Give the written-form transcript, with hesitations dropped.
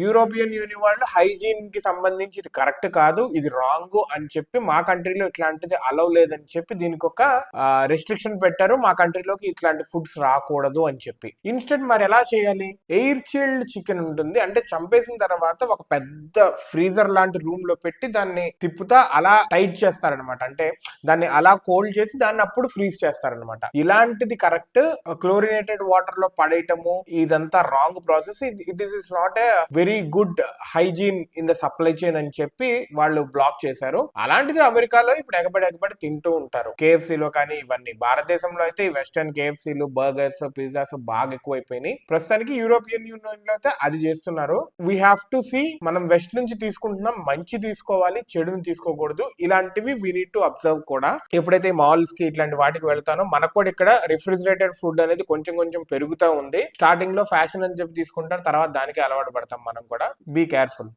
European union వాళ్ళు hygiene కి సంబంధించి ఇది కరెక్ట్ కాదు, ఇది రాంగ్ అని చెప్పి మా కంట్రీలో ఇట్లాంటిది అలౌ లేదని చెప్పి దీనికి ఒక రెస్ట్రిక్షన్ పెట్టారు, మా కంట్రీలోకి ఇట్లాంటి ఫుడ్స్ రాకూడదు అని చెప్పి. ఇన్స్టెంట్ మరి ఎలా చేయాలి? ఎయిర్ చిల్డ్ చికెన్ ఉంటుంది, అంటే చంపేసిన తర్వాత ఒక పెద్ద ఫ్రీజర్ లాంటి రూమ్ లో పెట్టి దాన్ని తిప్పుతా అలా టైట్ చేస్తారనమాట. అంటే దాన్ని అలా కోల్డ్ చేసి దాన్ని అప్పుడు ఫ్రీజ్ చేస్తారనమాట. ఇలాంటిది కరెక్ట్, క్లోరినేటెడ్ వాటర్ లో పడేయటము ఇదంతా wrong process. It is not a very good hygiene in the supply chain అని చెప్పి వాళ్ళు బ్లాక్ చేశారు. అలాంటిది అమెరికాలో ఇప్పుడు ఎగబడి తింటూ ఉంటారు, కేఎఫ్సీలో కానీ ఇవన్నీ. భారతదేశంలో అయితే ఈ వెస్టర్న్ కేఎఫ్సీలు, బర్గర్స్, పిజ్జాస్ బాగా ఎక్కువైపోయినాయి. ప్రస్తుతానికి యూరోపియన్ యూనియన్ లో అయితే అది చేస్తున్నారు. వీ హ్యావ్ టు సీ, మనం వెస్ట్ నుంచి తీసుకుంటున్నాం, మంచి తీసుకోవాలి, చెడుని తీసుకోకూడదు. ఇలాంటివి వీ నీడ్ టు అబ్జర్వ్ కూడా. ఎప్పుడైతే మాల్స్ కి ఇట్లాంటి వాటికి వెళ్తానో మనకు కూడా ఇక్కడ రిఫ్రిజిరేటెడ్ ఫుడ్ అనేది కొంచెం కొంచెం పెరుగుతూ ఉంది. స్టార్టింగ్ లో ఫ్యాషన్ అని చెప్పి తీసుకుంటారు, తర్వాత దానికి అలవాటు పడతాం మనం కూడా. Be careful.